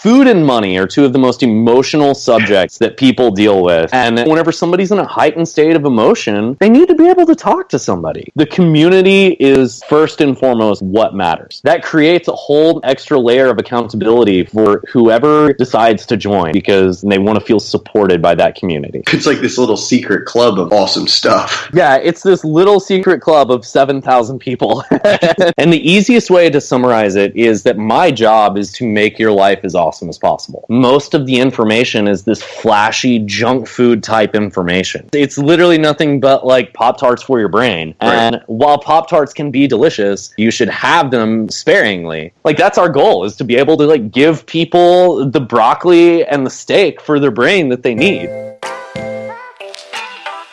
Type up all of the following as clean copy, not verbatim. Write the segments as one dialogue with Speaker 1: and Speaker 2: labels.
Speaker 1: Food and money are two of the most emotional subjects that people deal with. And whenever somebody's in a heightened state of emotion, they need to be able to talk to somebody. The community is first and foremost what matters. That creates a whole extra layer of accountability for whoever decides to join because they want to feel supported by that community.
Speaker 2: It's like this little secret club of awesome stuff.
Speaker 1: Yeah, it's this little secret club of 7,000 people. And the easiest way to summarize it is that my job is to make your life as awesome as possible. Most of the information is this flashy junk food type information. It's literally nothing but like PopTarts for your brain. Right. And while PopTarts can be delicious, you should have them sparingly. Like that's our goal, is to be able to like give people the broccoli and the steak for their brain that they need.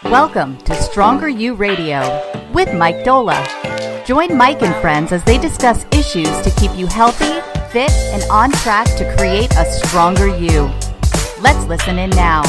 Speaker 3: Welcome to StrongerU Radio with Mike Dola. Join Mike and friends as they discuss issues to keep you healthy, fit, and on track to create a stronger you. Let's listen in now.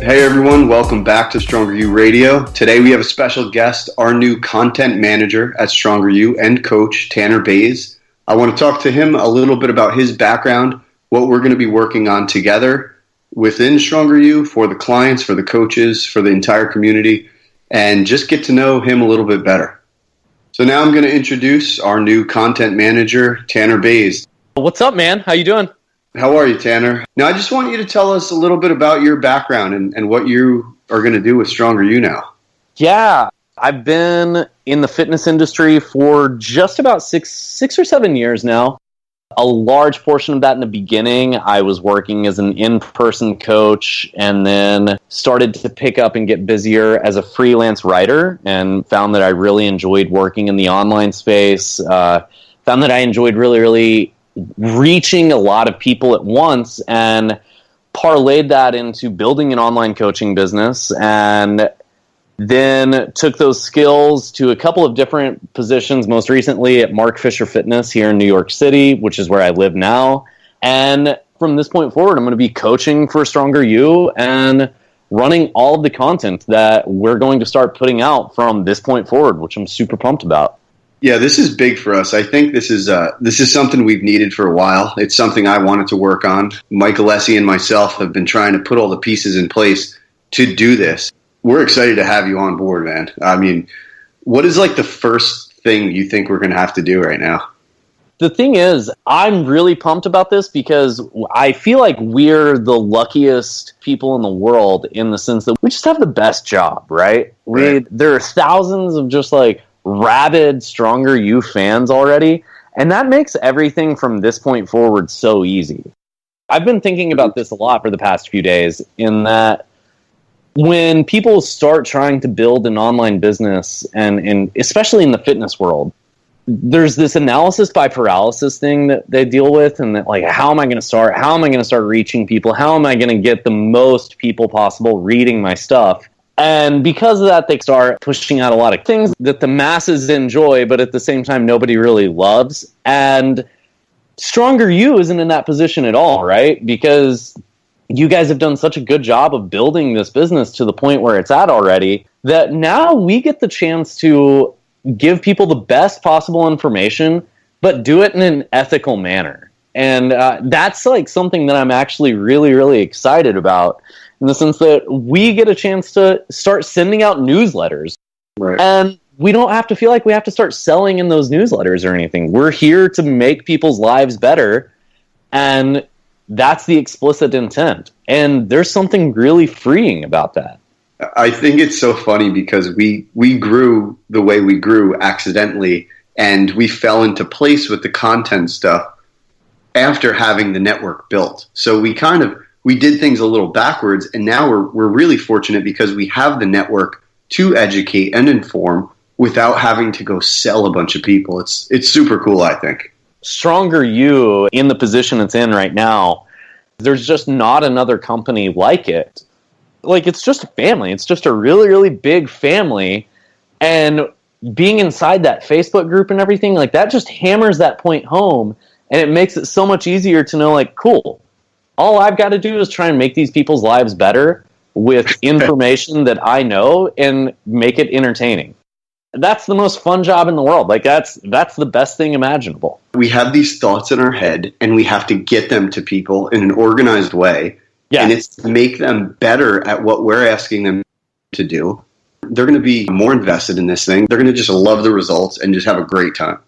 Speaker 2: Hey everyone, welcome back to StrongerU Radio. Today we have a special guest, our new content manager at StrongerU and coach, Tanner Baze. I want to talk to him a little bit about his background, what we're going to be working on together within StrongerU for the clients, for the coaches, for the entire community, and just get to know him a little bit better. So now I'm going to introduce our new content manager, Tanner Baze.
Speaker 1: What's up, man? How you doing?
Speaker 2: How are you, Tanner? Now, I just want you to tell us a little bit about your background and what you are going to do with StrongerU now.
Speaker 1: Yeah, I've been in the fitness industry for just about six or 7 years now. A large portion of that in the beginning, I was working as an in-person coach and then started to pick up and get busier as a freelance writer and found that I really enjoyed working in the online space. Found that I enjoyed really reaching a lot of people at once and parlayed that into building an online coaching business, and then took those skills to a couple of different positions, most recently at Marc Fitness here in New York City, which is where I live now. And from this point forward, I'm going to be coaching for StrongerU and running all of the content that we're going to start putting out from this point forward, which I'm super pumped about.
Speaker 2: Yeah, this is big for us. I think this is something we've needed for a while. It's something I wanted to work on. Mike Alessi and myself have been trying to put all the pieces in place to do this. We're excited to have you on board, man. I mean, what is like the first thing you think we're going to have to do right now?
Speaker 1: The thing is, I'm really pumped about this because I feel like we're the luckiest people in the world in the sense that we just have the best job, right? There are thousands of just like rabid StrongerU fans already, and that makes everything from this point forward so easy. I've been thinking about this a lot for the past few days, in that when people start trying to build an online business, and especially in the fitness world, there's this analysis by paralysis thing that they deal with, and that like, how am I going to start? How am I going to start reaching people? How am I going to get the most people possible reading my stuff? And because of that, they start pushing out a lot of things that the masses enjoy, but at the same time, nobody really loves. And StrongerU isn't in that position at all, right? Because you guys have done such a good job of building this business to the point where it's at already, that now we get the chance to give people the best possible information, but do it in an ethical manner. And that's like something that I'm actually really excited about, in the sense that we get a chance to start sending out newsletters.
Speaker 2: Right.
Speaker 1: And we don't have to feel like we have to start selling in those newsletters or anything. We're here to make people's lives better, and that's the explicit intent. And there's something really freeing about that.
Speaker 2: I think it's so funny because we grew the way we grew accidentally, and we fell into place with the content stuff after having the network built. So we did things a little backwards, and now we're really fortunate because we have the network to educate and inform without having to go sell a bunch of people. It's super cool, I think.
Speaker 1: StrongerU, in the position it's in right now, there's just not another company like it. Like, it's just a family. It's just a really big family. And being inside that Facebook group and everything, like, that just hammers that point home, and it makes it so much easier to know, like, cool, all I've got to do is try and make these people's lives better with information that I know and make it entertaining. That's the most fun job in the world. Like that's the best thing imaginable.
Speaker 2: We have these thoughts in our head and we have to get them to people in an organized way. Yeah. And it's to make them better at what we're asking them to do. They're going to be more invested in this thing. They're going to just love the results and just have a great time.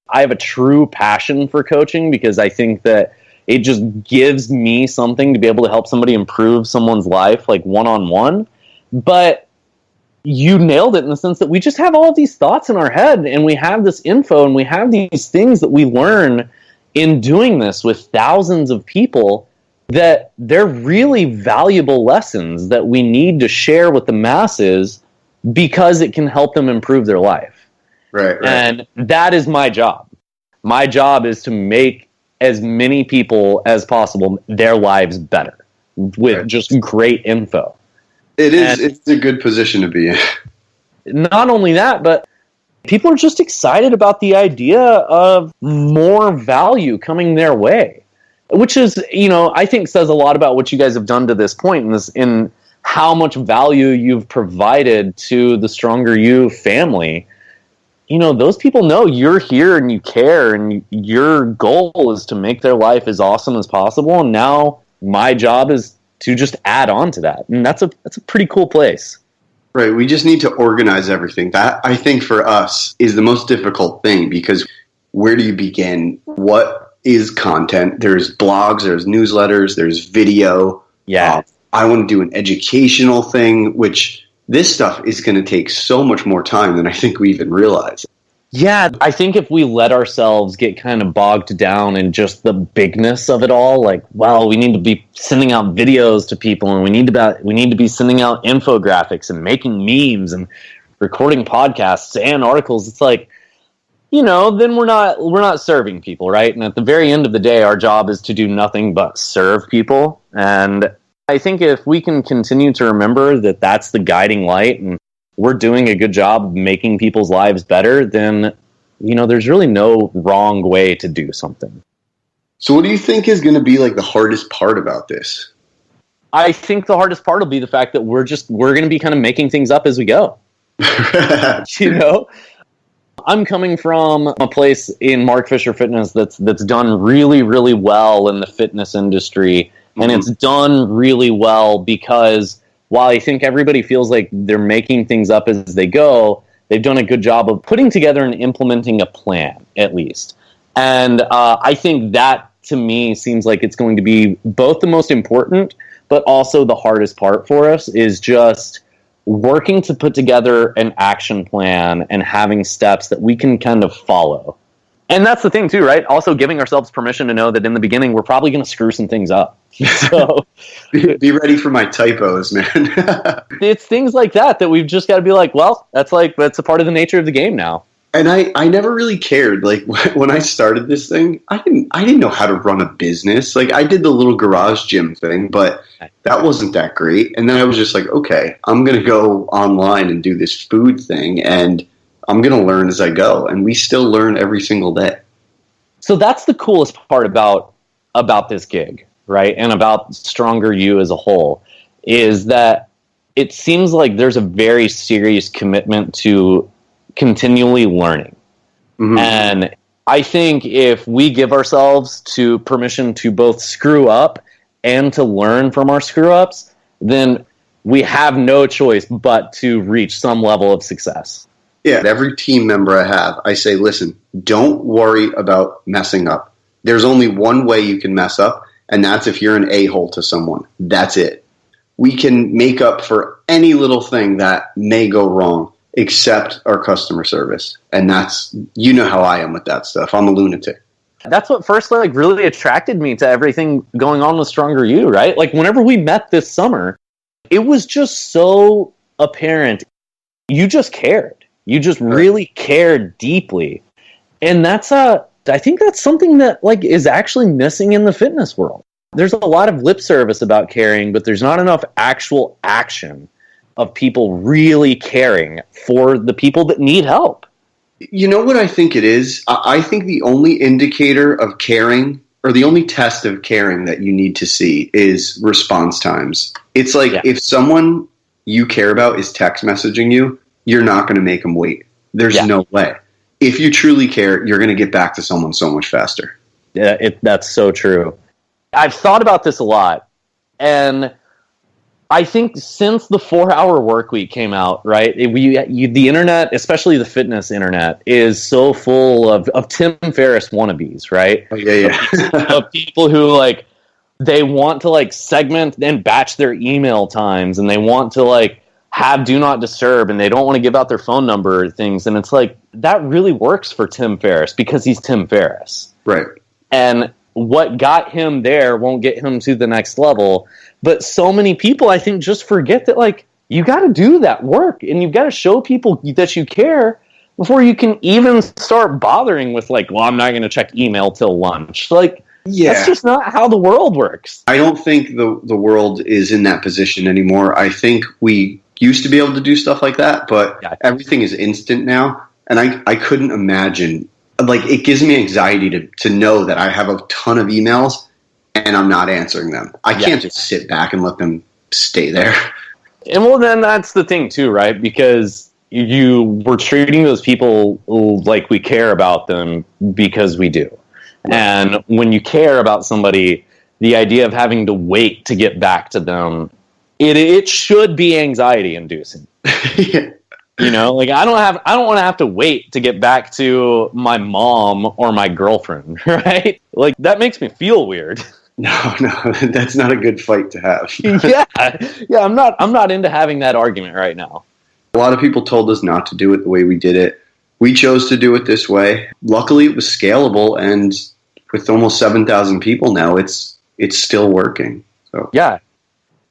Speaker 1: I have a true passion for coaching because I think that it just gives me something to be able to help somebody improve someone's life, like one-on-one. But you nailed it in the sense that we just have all of these thoughts in our head and we have this info and we have these things that we learn in doing this with thousands of people that they're really valuable lessons that we need to share with the masses because it can help them improve their life.
Speaker 2: Right.
Speaker 1: And that is my job. My job is to make as many people as possible their lives better with just great info.
Speaker 2: It's a good position to be in.
Speaker 1: Not only that, but people are just excited about the idea of more value coming their way, which is, I think says a lot about what you guys have done to this point in how much value you've provided to the StrongerU family. Those people know you're here and you care and your goal is to make their life as awesome as possible. And now my job is to just add on to that. And that's a pretty cool place.
Speaker 2: Right. We just need to organize everything. That, I think, for us is the most difficult thing because where do you begin? What is content? There's blogs, there's newsletters, there's video.
Speaker 1: Yeah.
Speaker 2: I want to do an educational thing, which this stuff is going to take so much more time than I think we even realize.
Speaker 1: Yeah, I think if we let ourselves get kind of bogged down in just the bigness of it all, like, well, we need to be sending out videos to people and we need to be sending out infographics and making memes and recording podcasts and articles, it's like, then we're not serving people, right? And at the very end of the day, our job is to do nothing but serve people. And I think if we can continue to remember that that's the guiding light and we're doing a good job of making people's lives better, then, there's really no wrong way to do something.
Speaker 2: So what do you think is going to be like the hardest part about this?
Speaker 1: I think the hardest part will be the fact that we're going to be kind of making things up as we go. I'm coming from a place in Marc Fisher Fitness that's done really, really well in the fitness industry. And it's done really well because while I think everybody feels like they're making things up as they go, they've done a good job of putting together and implementing a plan, at least. And I think that, to me, seems like it's going to be both the most important, but also the hardest part for us is just working to put together an action plan and having steps that we can kind of follow. And that's the thing, too, right? Also giving ourselves permission to know that in the beginning, we're probably going to screw some things up. So
Speaker 2: be ready for my typos, man.
Speaker 1: It's things like that we've just got to be like, well, that's a part of the nature of the game now.
Speaker 2: And I never really cared. Like when I started this thing, I didn't know how to run a business. Like I did the little garage gym thing, but that wasn't that great. And then I was just like, okay, I'm going to go online and do this food thing and I'm going to learn as I go, and we still learn every single day.
Speaker 1: So that's the coolest part about this gig, right? And about StrongerU as a whole, is that it seems like there's a very serious commitment to continually learning. Mm-hmm. And I think if we give ourselves to permission to both screw up and to learn from our screw-ups, then we have no choice but to reach some level of success.
Speaker 2: Yeah, every team member I have, I say, listen, don't worry about messing up. There's only one way you can mess up, and that's if you're an a-hole to someone. That's it. We can make up for any little thing that may go wrong except our customer service. And that's, how I am with that stuff. I'm a lunatic.
Speaker 1: That's what first really attracted me to everything going on with StrongerU, right? Like whenever we met this summer, it was just so apparent. You just cared. You just really cared deeply. And I think that's something that is actually missing in the fitness world. There's a lot of lip service about caring, but there's not enough actual action of people really caring for the people that need help.
Speaker 2: You know what I think it is? I think the only indicator of caring, or the only test of caring that you need to see, is response times. It's like if someone you care about is text messaging you, you're not going to make them wait. There's no way. If you truly care, you're going to get back to someone so much faster.
Speaker 1: Yeah, that's so true. I've thought about this a lot, and I think since the 4-hour work week came out, right, the internet, especially the fitness internet, is so full of Tim Ferriss wannabes, right?
Speaker 2: Oh, yeah.
Speaker 1: Of people who, like, they want to, like, segment and batch their email times, and they want to, like, have do not disturb, and they don't want to give out their phone number or things. And it's like, that really works for Tim Ferriss because he's Tim Ferriss.
Speaker 2: Right.
Speaker 1: And what got him there won't get him to the next level. But so many people, I think, just forget that, like, you got to do that work, and you've got to show people that you care before you can even start bothering with, like, well, I'm not going to check email till lunch. Like, that's just not how the world works.
Speaker 2: I don't think the world is in that position anymore. I think we used to be able to do stuff like that, but everything is instant now. And I couldn't imagine, like, it gives me anxiety to know that I have a ton of emails and I'm not answering them. I can't just sit back and let them stay there.
Speaker 1: And well, then that's the thing too, right? Because we're treating those people like we care about them because we do. And when you care about somebody, the idea of having to wait to get back to them, it should be anxiety inducing. You know, like, I don't want to have to wait to get back to my mom or my girlfriend, right? Like, that makes me feel weird.
Speaker 2: No, that's not a good fight to have.
Speaker 1: Yeah, I'm not into having that argument right now.
Speaker 2: A lot of people told us not to do it the way we did it. We chose to do it this way. Luckily, it was scalable, and with almost 7,000 people now, it's still working. So
Speaker 1: yeah.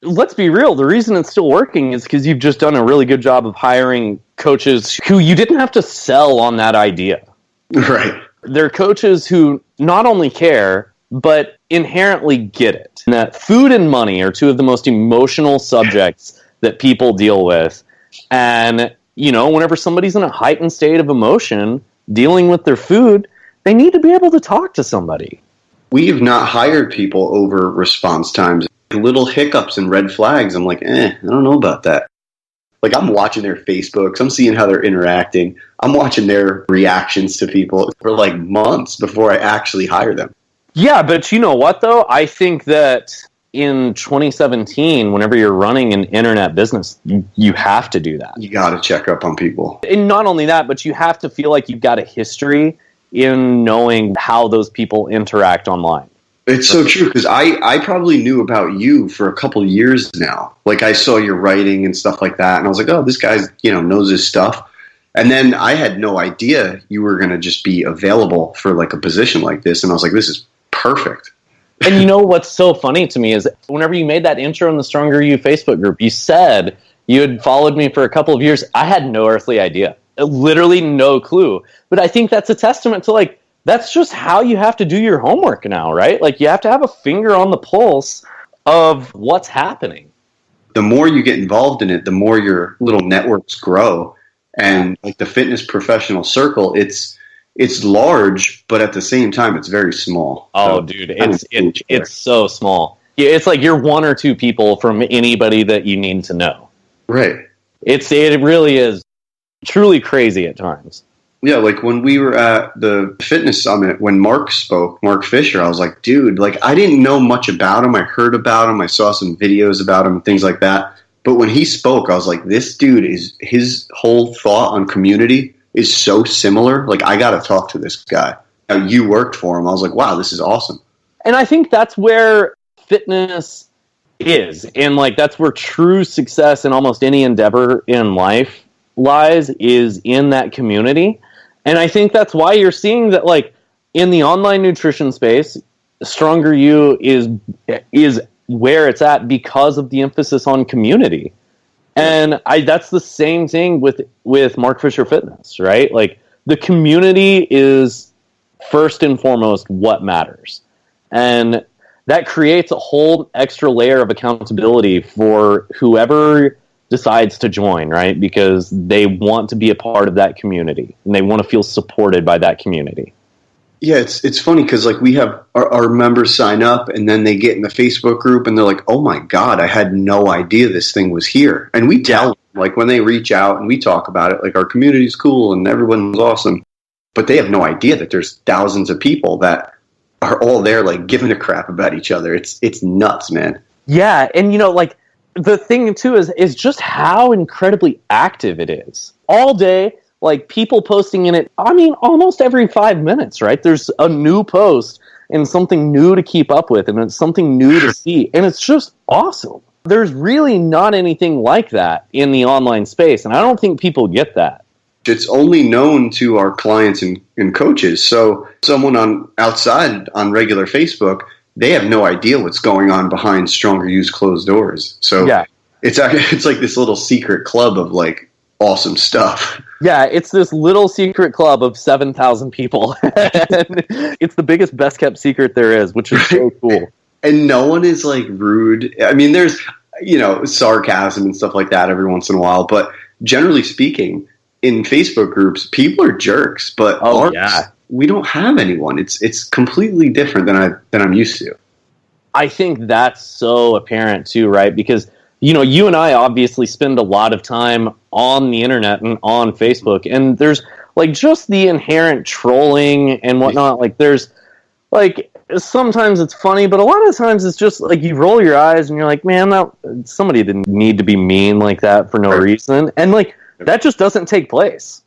Speaker 1: Let's be real. The reason it's still working is because you've just done a really good job of hiring coaches who you didn't have to sell on that idea.
Speaker 2: Right.
Speaker 1: They're coaches who not only care, but inherently get it. And that food and money are two of the most emotional subjects that people deal with. And, you know, whenever somebody's in a heightened state of emotion dealing with their food, they need to be able to talk to somebody.
Speaker 2: We have not hired people over response times. Little hiccups and red flags, I'm like, I don't know about that. Like, I'm watching their Facebooks, I'm seeing how they're interacting, I'm watching their reactions to people for like months before I actually hire them.
Speaker 1: Yeah, but you know what, though? I think that in 2017, whenever you're running an internet business, you have to do that.
Speaker 2: You got to check up on people.
Speaker 1: And not only that, but you have to feel like you've got a history in knowing how those people interact online.
Speaker 2: It's so true, because I probably knew about you for a couple of years now. Like, I saw your writing and stuff like that, and I was like, oh, this guy, knows his stuff. And then I had no idea you were going to just be available for, like, a position like this, and I was like, this is perfect.
Speaker 1: And you know what's so funny to me is whenever you made that intro in the StrongerU Facebook group, you said you had followed me for a couple of years. I had no earthly idea. Literally no clue. But I think that's a testament to, like, that's just how you have to do your homework now, right? Like, you have to have a finger on the pulse of what's happening.
Speaker 2: The more you get involved in it, the more your little networks grow. And like the fitness professional circle, it's large, but at the same time, it's very small.
Speaker 1: Oh, so, dude, it's so small. Yeah, it's like you're one or two people from anybody that you need to know.
Speaker 2: Right.
Speaker 1: It really is truly crazy at times.
Speaker 2: Yeah, like when we were at the fitness summit, when Marc spoke, Marc Fisher, I was like, dude, like, I didn't know much about him. I heard about him. I saw some videos about him, things like that. But when he spoke, I was like, this dude his whole thought on community is so similar. Like, I got to talk to this guy. Now, you worked for him. I was like, wow, this is awesome.
Speaker 1: And I think that's where fitness is. And, like, that's where true success in almost any endeavor in life lies, is in that community. And I think that's why you're seeing that, like, in the online nutrition space, StrongerU is where it's at because of the emphasis on community. And that's the same thing with Marc Fisher Fitness, right? Like, the community is first and foremost what matters. And that creates a whole extra layer of accountability for whoever decides to join, right? Because they want to be a part of that community and they want to feel supported by that community.
Speaker 2: Yeah, it's funny because like we have our members sign up and then they get in the Facebook group and they're like, oh my God, I had no idea this thing was here. And we tell them, like when they reach out and we talk about it, like our community's cool and everyone's awesome. But they have no idea that there's thousands of people that are all there like giving a crap about each other. It's nuts, man.
Speaker 1: Yeah, and like the thing too is just how incredibly active it is. All day, like people posting in it, I mean, almost every 5 minutes, right? There's a new post and something new to keep up with and it's something new to see. And it's just awesome. There's really not anything like that in the online space. And I don't think people get that.
Speaker 2: It's only known to our clients and coaches. So someone outside on regular Facebook, they have no idea what's going on behind StrongerU's closed doors. So yeah. It's like this little secret club of like awesome stuff.
Speaker 1: Yeah, it's this little secret club of 7,000 people. And it's the biggest, best kept secret there is, which is so cool.
Speaker 2: And no one is like rude. I mean, there's, sarcasm and stuff like that every once in a while. But generally speaking, in Facebook groups, people are jerks. But we don't have anyone. It's completely different than I'm used to.
Speaker 1: I think that's so apparent too, right? Because you and I obviously spend a lot of time on the internet and on Facebook, and there's like just the inherent trolling and whatnot. Like there's like sometimes it's funny, but a lot of times it's just like you roll your eyes and you're like, man, somebody didn't need to be mean like that for no reason. And like that just doesn't take place.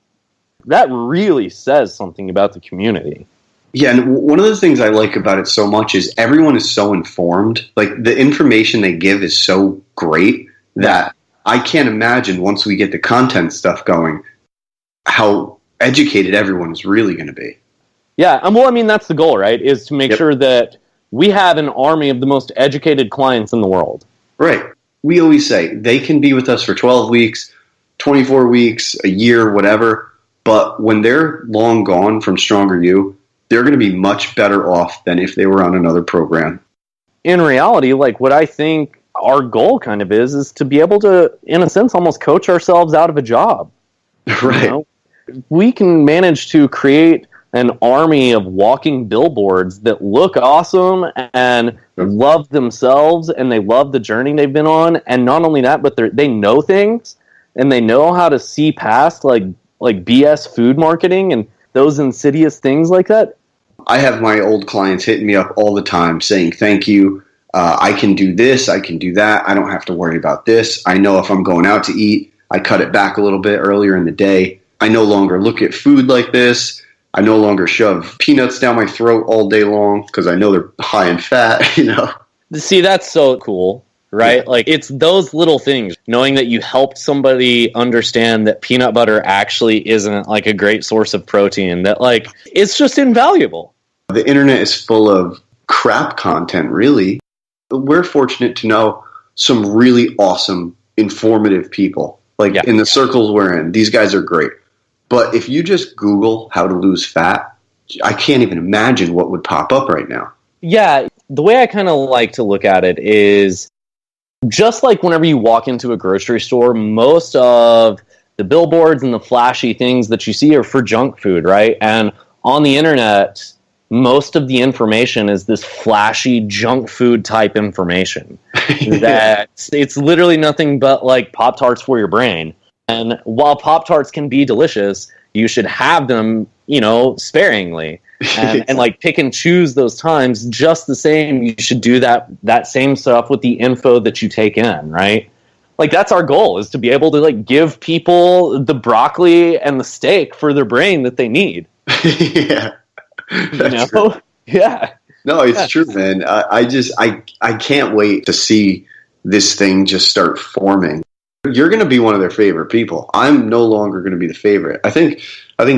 Speaker 1: That really says something about the community.
Speaker 2: Yeah, and one of the things I like about it so much is everyone is so informed. Like, the information they give is so great that I can't imagine once we get the content stuff going how educated everyone is really going to be.
Speaker 1: Yeah, well, I mean, that's the goal, right? Is to make sure that we have an army of the most educated clients in the world.
Speaker 2: Right. We always say they can be with us for 12 weeks, 24 weeks, a year, whatever. But when they're long gone from StrongerU, they're going to be much better off than if they were on another program.
Speaker 1: In reality, like what I think our goal kind of is to be able to, in a sense, almost coach ourselves out of a job.
Speaker 2: Right.
Speaker 1: We can manage to create an army of walking billboards that look awesome and love themselves and they love the journey they've been on. And not only that, but they know things and they know how to see past like BS food marketing and those insidious things like that.
Speaker 2: I have my old clients hitting me up all the time saying, thank you. I can do this. I can do that. I don't have to worry about this. I know if I'm going out to eat, I cut it back a little bit earlier in the day. I no longer look at food like this. I no longer shove peanuts down my throat all day long because I know they're high in fat,
Speaker 1: See, that's so cool, right? Yeah. Like, it's those little things. Knowing that you helped somebody understand that peanut butter actually isn't, like, a great source of protein. That, like, it's just invaluable.
Speaker 2: The internet is full of crap content, really. We're fortunate to know some really awesome, informative people. Like, in the circles we're in, these guys are great. But if you just Google how to lose fat, I can't even imagine what would pop up right now.
Speaker 1: Yeah, the way I kind of like to look at it is just like whenever you walk into a grocery store, most of the billboards and the flashy things that you see are for junk food, right? And on the internet, most of the information is this flashy junk food type information. That it's literally nothing but like PopTarts for your brain. And while PopTarts can be delicious, you should have them, sparingly. And like pick and choose those times. Just the same, you should do that same stuff with the info that you take in, right? Like, that's our goal, is to be able to like give people the broccoli and the steak for their brain that they need.
Speaker 2: Yeah. That's true.
Speaker 1: Yeah.
Speaker 2: No, it's true, man. I can't wait to see this thing just start forming. You're going to be one of their favorite people. I'm no longer going to be the favorite. I think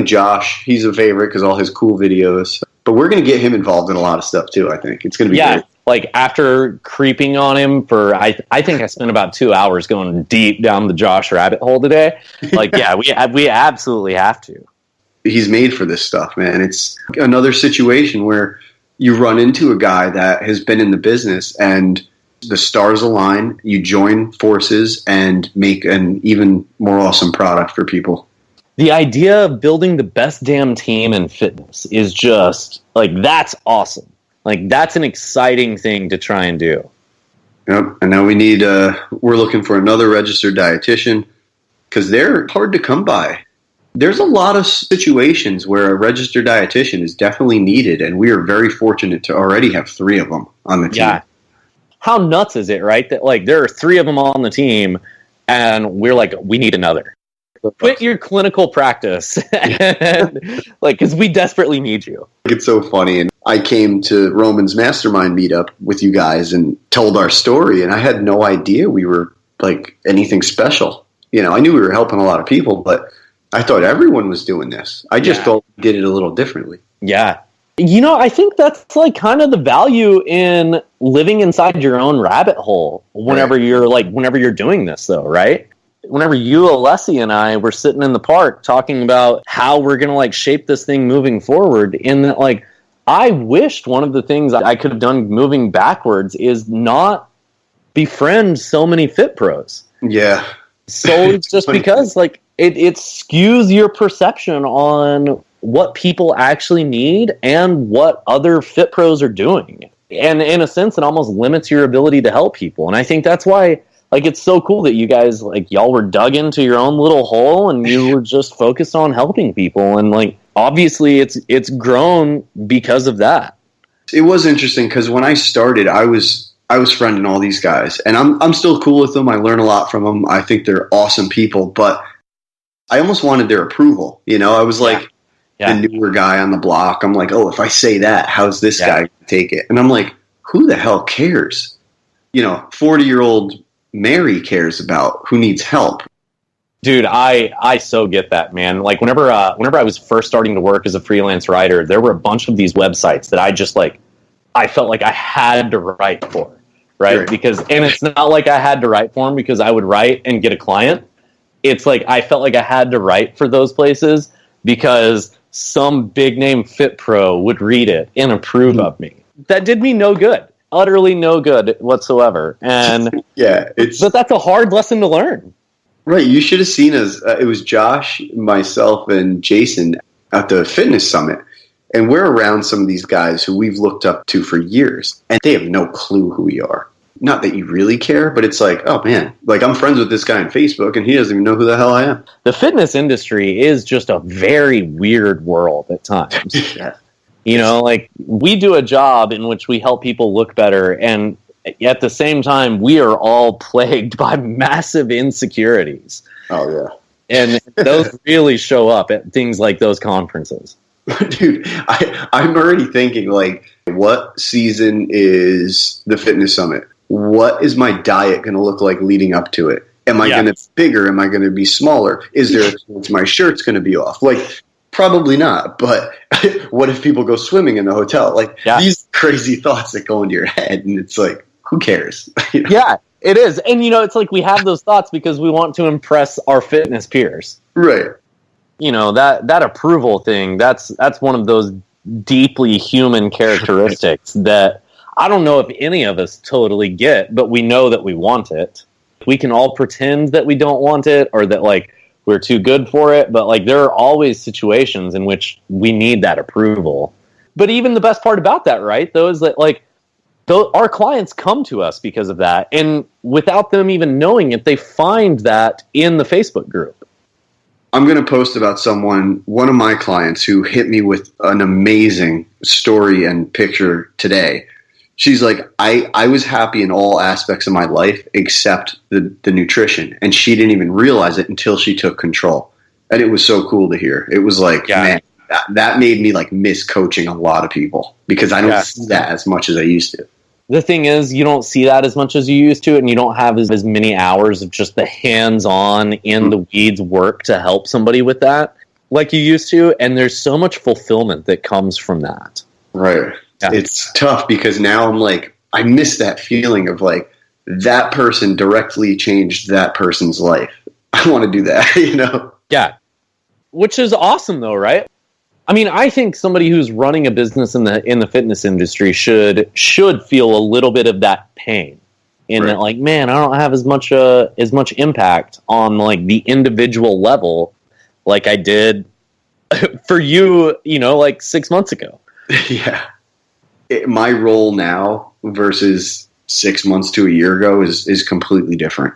Speaker 2: Josh, he's a favorite because all his cool videos. But we're going to get him involved in a lot of stuff too. I think it's going to be great.
Speaker 1: Like after creeping on him for, I think I spent about 2 hours going deep down the Josh rabbit hole today. Like, we absolutely have to.
Speaker 2: He's made for this stuff, man. It's another situation where you run into a guy that has been in the business and the stars align, you join forces and make an even more awesome product for people.
Speaker 1: the idea of building the best damn team in fitness is just, like, that's awesome. Like, that's an exciting thing to try and do.
Speaker 2: Yep. And now we're looking for another registered dietitian because they're hard to come by. There's a lot of situations where a registered dietitian is definitely needed, and we are very fortunate to already have 3 of them on the team. Yeah.
Speaker 1: How nuts is it, right? That, like, there are 3 of them on the team, and we're like, we need another. Quit your clinical practice, and, like, because we desperately need you.
Speaker 2: It's so funny, and I came to Roman's mastermind meetup with you guys and told our story, and I had no idea we were, like, anything special. You know, I knew we were helping a lot of people, but I thought everyone was doing this. I just thought we did it a little differently.
Speaker 1: Yeah. You know, I think that's, like, kind of the value in living inside your own rabbit hole whenever you're doing this, though, right? Whenever you, Alessi, and I were sitting in the park talking about how we're going to, like, shape this thing moving forward, in that, like, I wished one of the things I could have done moving backwards is not befriend so many fit pros.
Speaker 2: Yeah.
Speaker 1: So it's just because, like, it skews your perception on what people actually need and what other fit pros are doing. And in a sense, it almost limits your ability to help people. And I think that's why, like, it's so cool that you guys, like, y'all were dug into your own little hole and you were just focused on helping people. And, like, obviously it's grown because of that.
Speaker 2: It was interesting because when I started, I was friending all these guys, and I'm still cool with them. I learn a lot from them. I think they're awesome people, but I almost wanted their approval. You know, I was like the newer guy on the block. I'm like, oh, if I say that, how's this guy gonna take it? And I'm like, who the hell cares? You know, 40-year-old Mary cares about who needs help.
Speaker 1: Dude, I so get that, man. Like, whenever I was first starting to work as a freelance writer, there were a bunch of these websites that I felt like I had to write for, right? Because, and it's not like I had to write for them because I would write and get a client. It's like I felt like I had to write for those places because some big name fit pro would read it and approve of me. That did me no good. Utterly no good whatsoever. And but that's a hard lesson to learn.
Speaker 2: Right. You should have seen us. It was Josh, myself, and Jason at the fitness summit. And we're around some of these guys who we've looked up to for years, and they have no clue who we are. Not that you really care, but it's like, oh man, like, I'm friends with this guy on Facebook and he doesn't even know who the hell I am.
Speaker 1: The fitness industry is just a very weird world at times. You know, like, we do a job in which we help people look better, and at the same time, we are all plagued by massive insecurities.
Speaker 2: Oh, yeah.
Speaker 1: And those really show up at things like those conferences.
Speaker 2: Dude, I'm already thinking, like, what season is the fitness summit? What is my diet going to look like leading up to it? Am I going to be bigger? Am I going to be smaller? Is there a chance my shirt's going to be off? Like, probably not. But what if people go swimming in the hotel? Like, these crazy thoughts that go into your head, and it's like, who cares? You know? Yeah,
Speaker 1: it is. And, you know, it's like we have those thoughts because we want to impress our fitness peers.
Speaker 2: Right.
Speaker 1: You know, that approval thing, that's one of those deeply human characteristics that I don't know if any of us totally get, but we know that we want it. We can all pretend that we don't want it or that, like, we're too good for it, but, like, there are always situations in which we need that approval. But even the best part about that, right, though, is that, like, our clients come to us because of that, and without them even knowing it, they find that in the Facebook group.
Speaker 2: I'm going to post about one of my clients who hit me with an amazing story and picture today. She's like, I was happy in all aspects of my life except the nutrition. And she didn't even realize it until she took control. And it was so cool to hear. It was like, man, that made me, like, miss coaching a lot of people because I don't see that as much as I used to.
Speaker 1: The thing is, you don't see that as much as you used to, and you don't have as many hours of just the hands-on, in-the-weeds work to help somebody with that like you used to, and there's so much fulfillment that comes from that.
Speaker 2: Right. Yeah. It's tough because now I'm like, I miss that feeling of, like, that person directly changed that person's life. I want to do that, you know?
Speaker 1: Yeah. Which is awesome, though, right? I mean, I think somebody who's running a business in the fitness industry should feel a little bit of that pain in that, like, man, I don't have as much impact on, like, the individual level like I did for you, like 6 months ago.
Speaker 2: Yeah. My role now versus 6 months to a year ago is completely different.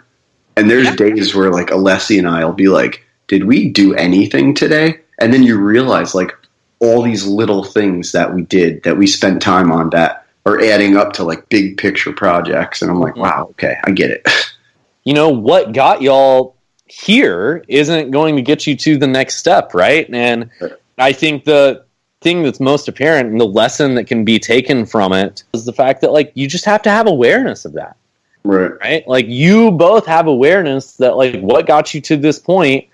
Speaker 2: And there's days where like Alessi and I will be like, did we do anything today? And then you realize like all these little things that we did, that we spent time on, that are adding up to like big picture projects. And I'm like, wow, okay, I get it.
Speaker 1: What got y'all here isn't going to get you to the next step, right? And I think the thing that's most apparent and the lesson that can be taken from it is the fact that like you just have to have awareness of that. Right? Like you both have awareness that like what got you to this point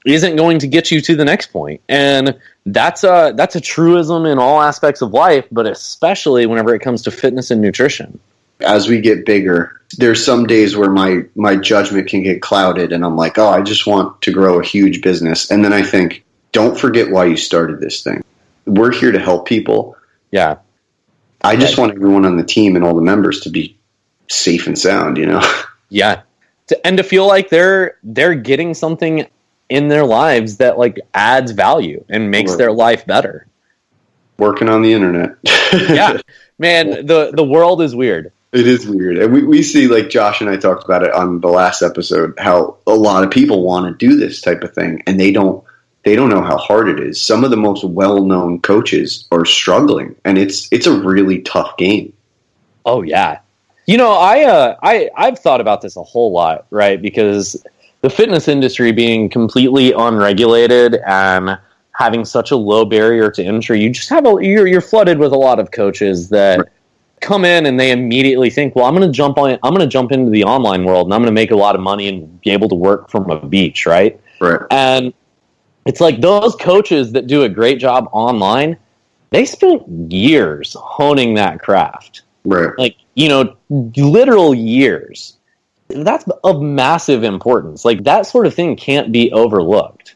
Speaker 1: isn't going to get you to the next point. And that's a truism in all aspects of life, but especially whenever it comes to fitness and nutrition.
Speaker 2: As we get bigger, there's some days where my judgment can get clouded and I'm like, oh, I just want to grow a huge business. And then I think, don't forget why you started this thing. We're here to help people.
Speaker 1: Yeah.
Speaker 2: I just want everyone on the team and all the members to be safe and sound,
Speaker 1: Yeah. And to feel like they're getting something in their lives that like adds value and makes their life better.
Speaker 2: Working on the internet.
Speaker 1: Yeah. Man, the world is weird.
Speaker 2: It is weird. And we see, like Josh and I talked about it on the last episode, how a lot of people want to do this type of thing and they don't know how hard it is. Some of the most well-known coaches are struggling and it's a really tough game.
Speaker 1: Oh yeah. I've thought about this a whole lot, right? Because the fitness industry being completely unregulated and having such a low barrier to entry, you just have you're flooded with a lot of coaches that come in and they immediately think, well, I'm going to jump into the online world and I'm going to make a lot of money and be able to work from a beach, right?
Speaker 2: Right.
Speaker 1: And it's like those coaches that do a great job online, they spent years honing that craft.
Speaker 2: Right.
Speaker 1: Like, literal years. That's of massive importance. Like, that sort of thing can't be overlooked.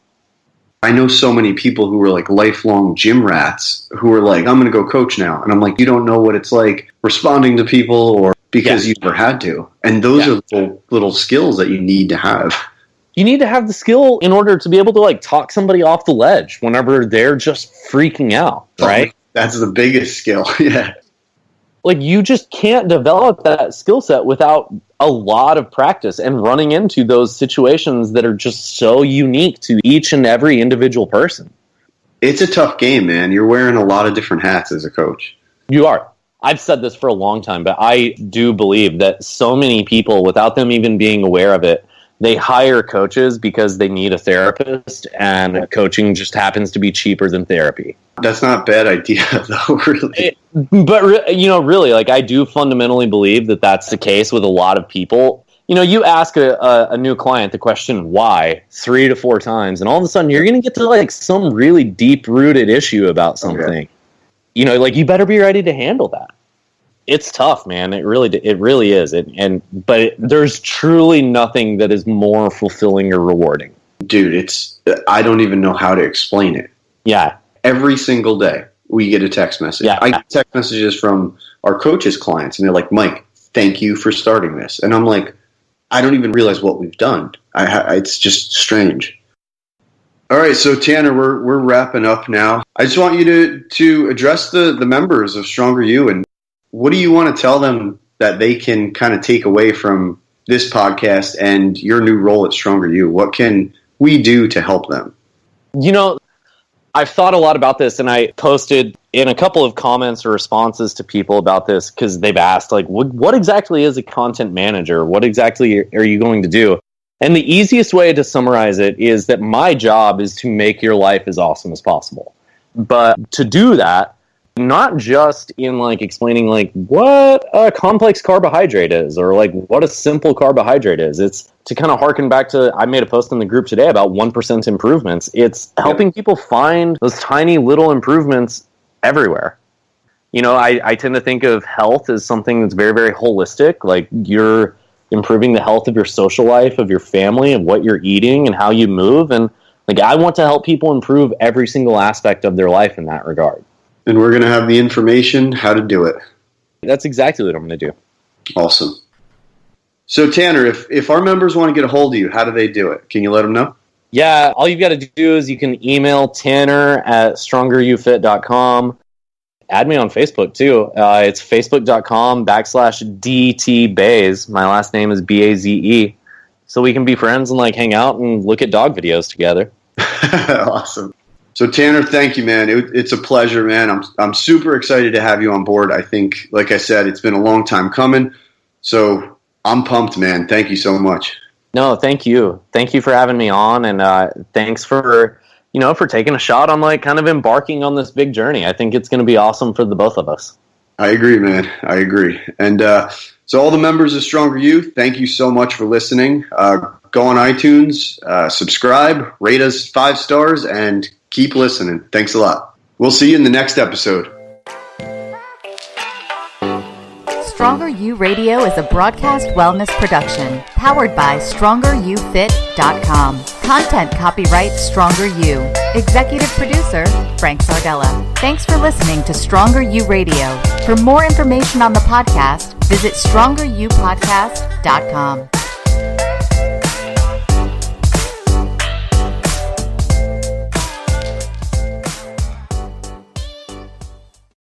Speaker 2: I know so many people who were like lifelong gym rats who are like, I'm going to go coach now. And I'm like, you don't know what it's like responding to people or because you never had to. And those are little skills that you need to have.
Speaker 1: You need to have the skill in order to be able to like talk somebody off the ledge whenever they're just freaking out, right?
Speaker 2: That's the biggest skill. Yeah.
Speaker 1: Like you just can't develop that skill set without a lot of practice and running into those situations that are just so unique to each and every individual person.
Speaker 2: It's a tough game, man. You're wearing a lot of different hats as a coach.
Speaker 1: You are. I've said this for a long time, but I do believe that so many people, without them even being aware of it, they hire coaches because they need a therapist, and coaching just happens to be cheaper than therapy.
Speaker 2: That's not a bad idea, though, really.
Speaker 1: Really, like I do fundamentally believe that that's the case with a lot of people. You ask a new client the question why 3 to 4 times, and all of a sudden you're going to get to like some really deep-rooted issue about something. Okay. You better be ready to handle that. It's tough, man. It really is. But there's truly nothing that is more fulfilling or rewarding.
Speaker 2: Dude, I don't even know how to explain it.
Speaker 1: Yeah.
Speaker 2: Every single day we get a text message.
Speaker 1: Yeah.
Speaker 2: I get text messages from our coaches' clients, and they're like, Mike, thank you for starting this. And I'm like, I don't even realize what we've done. It's just strange. All right, so Tanner, we're wrapping up now. I just want you to address the members of StrongerU, and what do you want to tell them that they can kind of take away from this podcast and your new role at StrongerU? What can we do to help them?
Speaker 1: I've thought a lot about this, and I posted in a couple of comments or responses to people about this because they've asked, like, what exactly is a content manager? What exactly are you going to do? And the easiest way to summarize it is that my job is to make your life as awesome as possible. But to do that, not just in like explaining like what a complex carbohydrate is or like what a simple carbohydrate is. It's to kind of harken back to, I made a post in the group today about 1% improvements. It's helping people find those tiny little improvements everywhere. I tend to think of health as something that's very, very holistic. Like you're improving the health of your social life, of your family, and what you're eating and how you move. And like I want to help people improve every single aspect of their life in that regard.
Speaker 2: And we're going to have the information how to do it.
Speaker 1: That's exactly what I'm going to do.
Speaker 2: Awesome. So Tanner, if our members want to get a hold of you, how do they do it? Can you let them know?
Speaker 1: Yeah, all you've got to do is you can email Tanner at StrongerUFit.com. Add me on Facebook, too. It's Facebook.com/DT Baze. My last name is Baze. So we can be friends and like hang out and look at dog videos together.
Speaker 2: Awesome. So Tanner, thank you, man. It's a pleasure, man. I'm super excited to have you on board. I think, like I said, it's been a long time coming. So I'm pumped, man. Thank you so much.
Speaker 1: No, thank you. Thank you for having me on, and thanks for taking a shot on like kind of embarking on this big journey. I think it's going to be awesome for the both of us.
Speaker 2: I agree, man. I agree. And so all the members of StrongerU, thank you so much for listening. Go on iTunes, subscribe, rate us 5 stars, and keep listening. Thanks a lot. We'll see you in the next episode.
Speaker 3: StrongerU Radio is a broadcast wellness production powered by StrongerUFit.com. Content copyright StrongerU. Executive producer Frank Sardella. Thanks for listening to StrongerU Radio. For more information on the podcast, visit StrongerUPodcast.com.